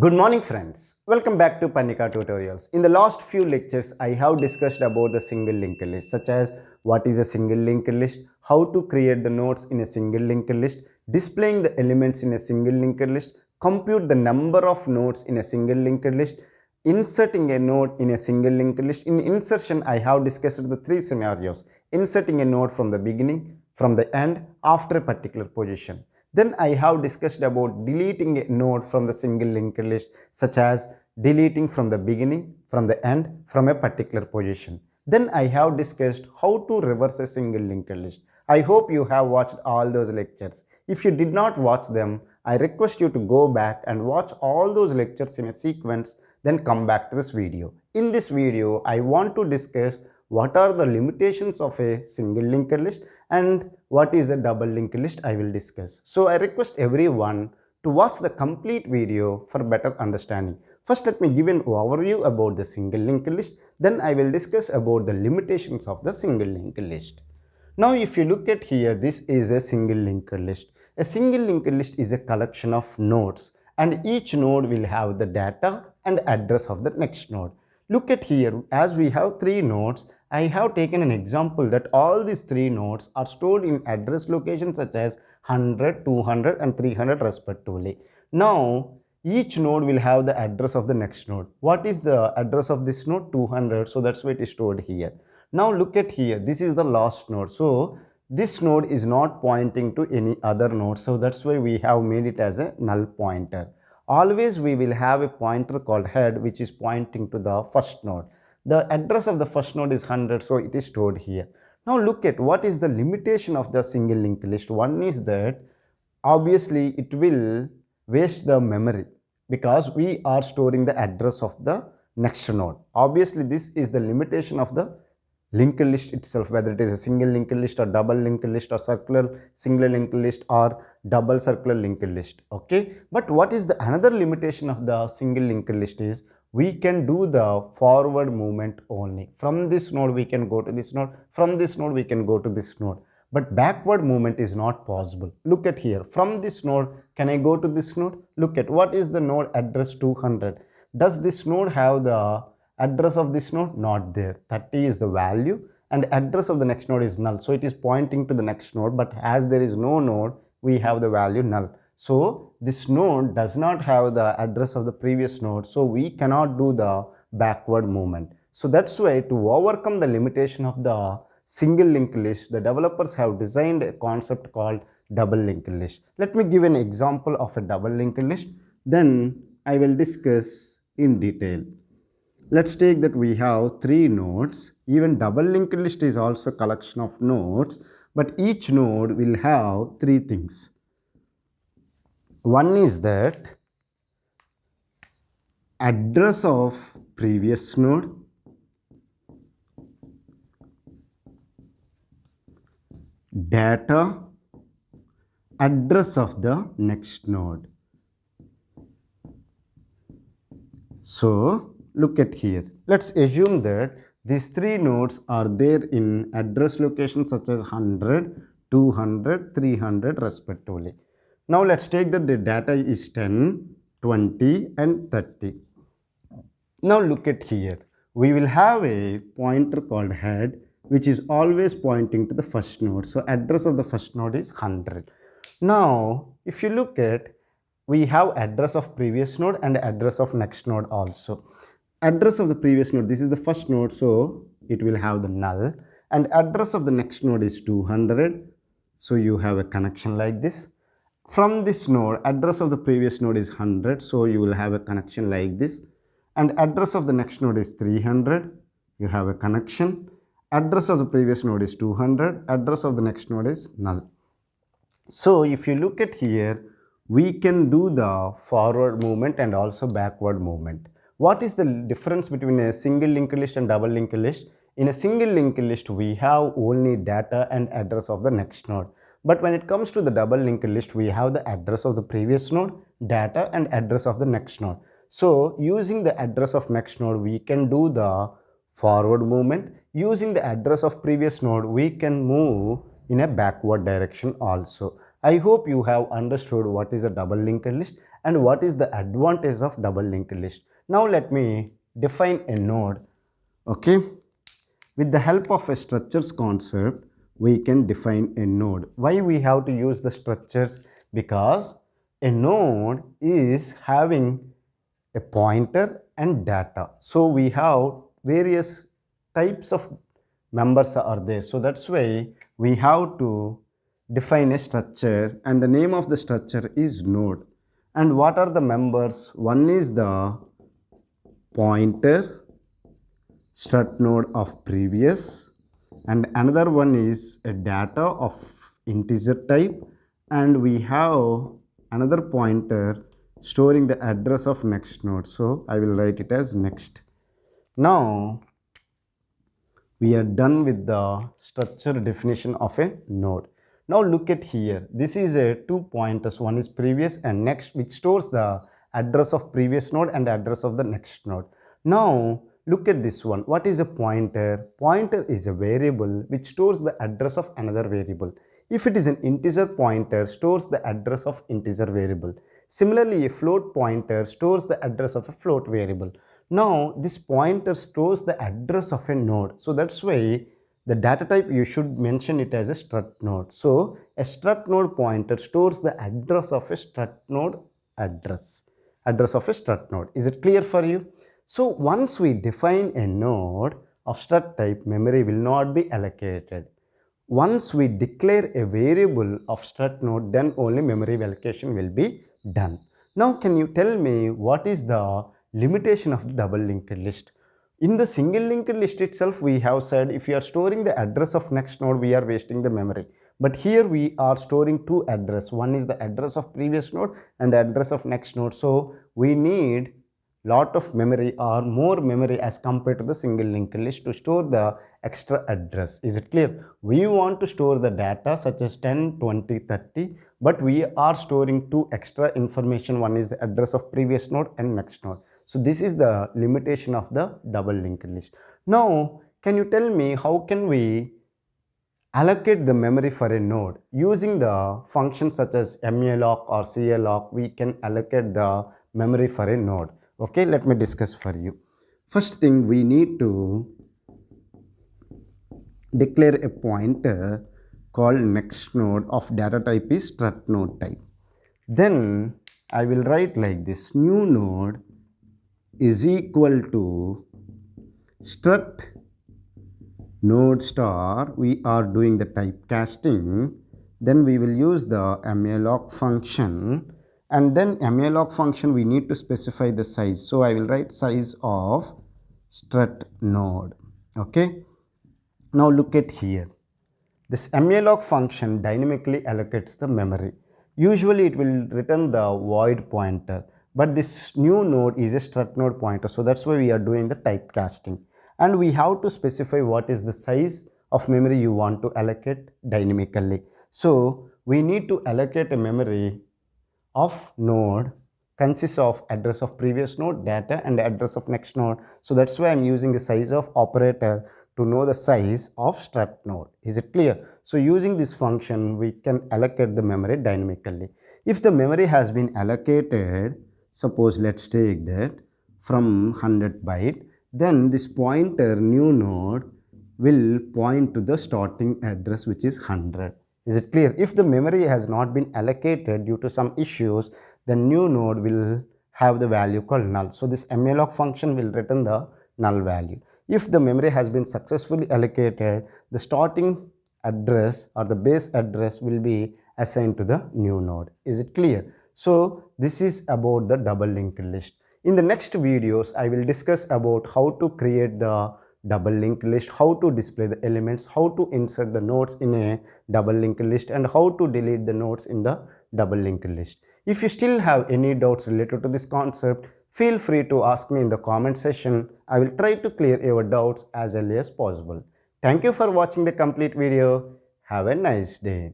Good morning friends, welcome back to Panika tutorials. In the last few lectures, I have discussed about the single linked list such as what is a single linked list, how to create the nodes in a single linked list, displaying the elements in a single linked list, compute the number of nodes in a single linked list, inserting a node in a single linked list. In insertion, I have discussed the three scenarios: inserting a node from the beginning, from the end, after a particular position. Then I have discussed about deleting a node from the single linked list, such as deleting from the beginning, from the end, from a particular position. Then I have discussed how to reverse a single linked list. I hope you have watched all those lectures. If you did not watch them, I request you to go back and watch all those lectures in a sequence, then come back to this video. In this video, I want to discuss what are the limitations of a single linked list and what is a double linked list I will discuss. So I request everyone to watch the complete video for better understanding. First, let me give an overview about the single linked list. Then I will discuss about the limitations of the single linked list. Now if you look at here, this is a single linked list. A single linked list is a collection of nodes, and each node will have the data and address of the next node. Look at here, as we have three nodes, I have taken an example that all these three nodes are stored in address locations such as 100, 200 and 300 respectively. Now, each node will have the address of the next node. What is the address of this node? 200. So that's why it is stored here. Now look at here. This is the last node. So this node is not pointing to any other node. So that's why we have made it as a null pointer. Always we will have a pointer called head which is pointing to the first node. The address of the first node is 100, so it is stored here. Now look at what is the limitation of the single linked list. One is that obviously it will waste the memory because we are storing the address of the next node. Obviously this is the limitation of the linked list itself, whether it is a single linked list or double linked list or circular single linked list or double circular linked list. Okay, but what is the another limitation of the single linked list is we can do the forward movement only. From this node we can go to this node, from this node we can go to this node, but backward movement is not possible. Look at here, from this node can I go to this node? Look at what is the node address 200. Does this node have the address of this node? Not there. 30 is the value and address of the next node is null, so it is pointing to the next node, but as there is no node we have the value null. So this node does not have the address of the previous node, so we cannot do the backward movement. So that's why to overcome the limitation of the single linked list, the developers have designed a concept called double linked list. Let me give an example of a double linked list, then I will discuss in detail. Let's take that we have three nodes. Even double linked list is also a collection of nodes, but each node will have three things. One is that address of previous node, data, address of the next node. So look at here. Let's assume that these three nodes are there in address locations such as 100, 200, 300 respectively. Now let's take that the data is 10, 20 and 30. Now look at here. We will have a pointer called head which is always pointing to the first node. So address of the first node is 100. Now if you look at, we have address of previous node and address of next node also. Address of the previous node, this is the first node, so it will have the null, and address of the next node is 200, so you have a connection like this. From this node, address of the previous node is 100, so you will have a connection like this, and address of the next node is 300, you have a connection. Address of the previous node is 200, address of the next node is null. So if you look at here, we can do the forward movement and also backward movement. What is the difference between a single linked list and double linked list? In a single linked list, we have only data and address of the next node. But when it comes to the double linked list, we have the address of the previous node, data and address of the next node. So using the address of next node, we can do the forward movement. Using the address of previous node, we can move in a backward direction also. I hope you have understood what is a double linked list and what is the advantage of double linked list. Now let me define a node. Okay, with the help of a structures concept, we can define a node. Why we have to use the structures? Because a node is having a pointer and data. So we have various types of members are there. So that's why we have to define a structure, and the name of the structure is node. And what are the members? One is the pointer strut node of previous, and another one is a data of integer type, and we have another pointer storing the address of next node. So I will write it as next. Now we are done with the structure definition of a node. Now look at here. This is a two pointers. One is previous and next, which stores the address of previous node and the address of the next node. Now look at this one. What is a pointer? Pointer is a variable which stores the address of another variable. If it is an integer pointer, stores the address of integer variable. Similarly, a float pointer stores the address of a float variable. Now this pointer stores the address of a node. So that's why the data type you should mention it as a strut node. So a strut node pointer stores the address of a strut node address of a strut node. Is it clear for you? So once we define a node of strut type, memory will not be allocated. Once we declare a variable of strut node, then only memory allocation will be done. Now can you tell me what is the limitation of the double linked list? In the single linked list itself, we have said if you are storing the address of next node, we are wasting the memory. But here we are storing two address. One is the address of previous node and the address of next node. So we need lot of memory or more memory as compared to the single linked list to store the extra address. Is it clear? We want to store the data such as 10, 20, 30, but we are storing two extra information. One is the address of previous node and next node. So this is the limitation of the double linked list. Now can you tell me how can we allocate the memory for a node? Using the functions such as malloc or calloc, we can allocate the memory for a node. Okay, let me discuss for you. First thing, we need to declare a pointer called next node of data type is strut node type. Then I will write like this: new node is equal to strut node star. We are doing the typecasting. Then we will use the malloc function. And then malloc function, we need to specify the size. So I will write size of strut node. Okay. Now look at here. This malloc function dynamically allocates the memory. Usually it will return the void pointer. But this new node is a strut node pointer. So that's why we are doing the typecasting. And we have to specify what is the size of memory you want to allocate dynamically. So we need to allocate a memory of node consists of address of previous node, data, and address of next node. So that's why I'm using the size of operator to know the size of strut node. Is it clear? So using this function, we can allocate the memory dynamically. If the memory has been allocated, suppose let's take that from 100 byte, then this pointer new node will point to the starting address which is 100. Is it clear? If the memory has not been allocated due to some issues, the new node will have the value called null. So this malloc function will return the null value. If the memory has been successfully allocated, the starting address or the base address will be assigned to the new node. Is it clear? So this is about the double linked list. In the next videos, I will discuss about how to create the double linked list, how to display the elements, how to insert the nodes in a double linked list, and how to delete the nodes in the double linked list. If you still have any doubts related to this concept, feel free to ask me in the comment section. I will try to clear your doubts as early as possible. Thank you for watching the complete video. Have a nice day.